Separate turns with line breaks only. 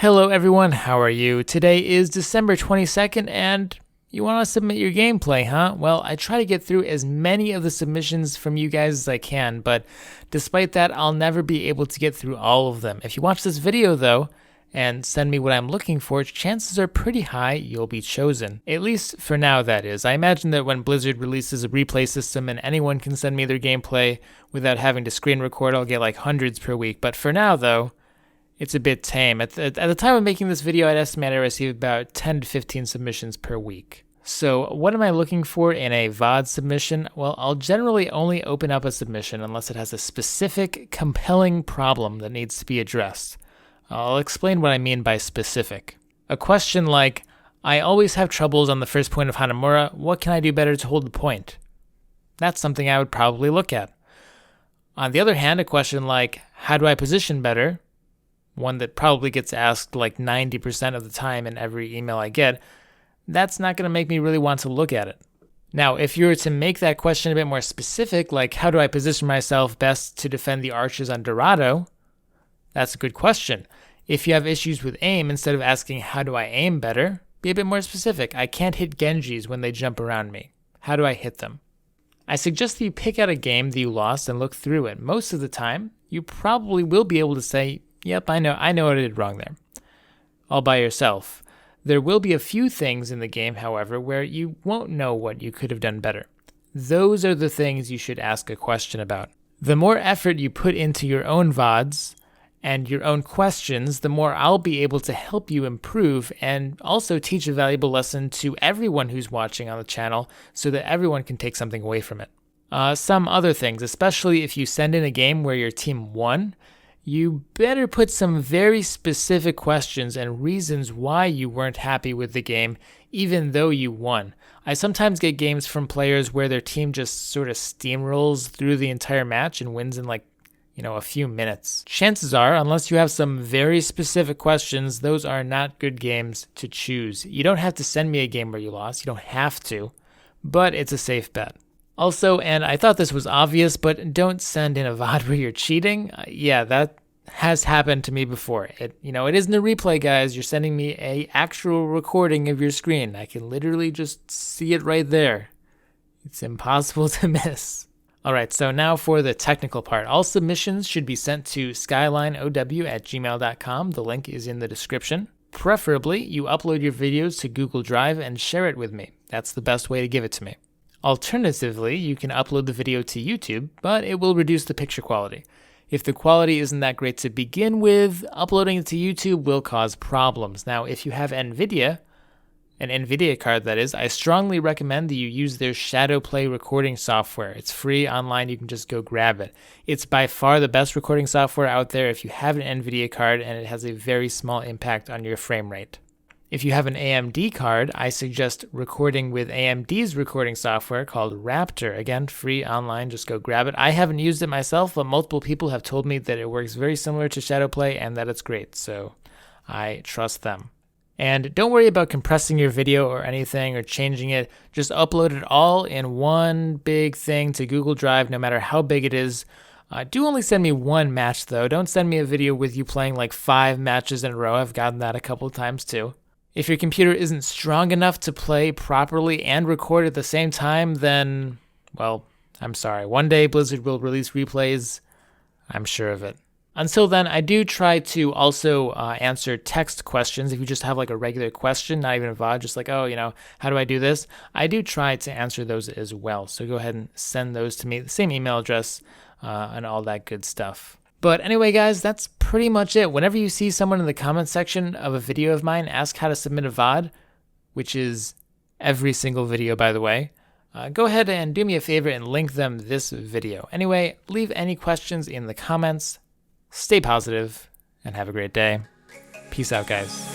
Hello everyone, how are you? Today is December 22nd and you want to submit your gameplay, huh? Well, I try to get through as many of the submissions from you guys as I can, but despite that, I'll never be able to get through all of them. If you watch this video though, and send me what I'm looking for, chances are pretty high you'll be chosen. At least for now, that is. I imagine that when Blizzard releases a replay system and anyone can send me their gameplay without having to screen record, I'll get like hundreds per week. But for now though, it's a bit tame. At the time of making this video, I'd estimate I receive about 10 to 15 submissions per week. So what am I looking for in a VoD submission? Well, I'll generally only open up a submission unless it has a specific, compelling problem that needs to be addressed. I'll explain what I mean by specific. A question like, I always have troubles on the first point of Hanamura, what can I do better to hold the point? That's something I would probably look at. On the other hand, a question like, how do I position better? One that probably gets asked like 90% of the time in every email I get, that's not going to make me really want to look at it. Now, if you were to make that question a bit more specific, like how do I position myself best to defend the archers on Dorado? That's a good question. If you have issues with aim, instead of asking how do I aim better, be a bit more specific. I can't hit Genjis when they jump around me. How do I hit them? I suggest that you pick out a game that you lost and look through it. Most of the time, you probably will be able to say, yep, I know what I did wrong there, all by yourself. There will be a few things in the game, however, where you won't know what you could have done better. Those are the things you should ask a question about. The more effort you put into your own VODs and your own questions, the more I'll be able to help you improve and also teach a valuable lesson to everyone who's watching on the channel so that everyone can take something away from it. Some other things, especially if you send in a game where your team won, you better put some very specific questions and reasons why you weren't happy with the game, even though you won. I sometimes get games from players where their team just sort of steamrolls through the entire match and wins in a few minutes. Chances are, unless you have some very specific questions, those are not good games to choose. You don't have to send me a game where you lost. You don't have to, but it's a safe bet. Also, and I thought this was obvious, but don't send in a VOD where you're cheating. Yeah, that has happened to me before. It isn't a replay, guys. You're sending me an actual recording of your screen. I can literally just see it right there. It's impossible to miss. All right, so now for the technical part. All submissions should be sent to SkylineOW@gmail.com. The link is in the description. Preferably, you upload your videos to Google Drive and share it with me. That's the best way to give it to me. Alternatively, you can upload the video to YouTube, but it will reduce the picture quality. If the quality isn't that great to begin with, uploading it to YouTube will cause problems. Now, if you have an NVIDIA card that is, I strongly recommend that you use their Shadowplay recording software. It's free online, you can just go grab it. It's by far the best recording software out there if you have an NVIDIA card, and it has a very small impact on your frame rate. If you have an AMD card, I suggest recording with AMD's recording software called Raptor. Again, free online, just go grab it. I haven't used it myself, but multiple people have told me that it works very similar to Shadowplay and that it's great, so I trust them. And don't worry about compressing your video or anything or changing it. Just upload it all in one big thing to Google Drive, no matter how big it is. Do only send me one match, though. Don't send me a video with you playing like 5 matches in a row. I've gotten that a couple of times, too. If your computer isn't strong enough to play properly and record at the same time, then, well, I'm sorry. One day Blizzard will release replays. I'm sure of it. Until then, I do try to also answer text questions. If you just have like a regular question, not even a VOD, just like, how do I do this? I do try to answer those as well. So go ahead and send those to me, the same email address and all that good stuff. But anyway, guys, that's pretty much it. Whenever you see someone in the comment section of a video of mine ask how to submit a VOD, which is every single video, by the way, go ahead and do me a favor and link them this video. Anyway, leave any questions in the comments. Stay positive and have a great day. Peace out, guys.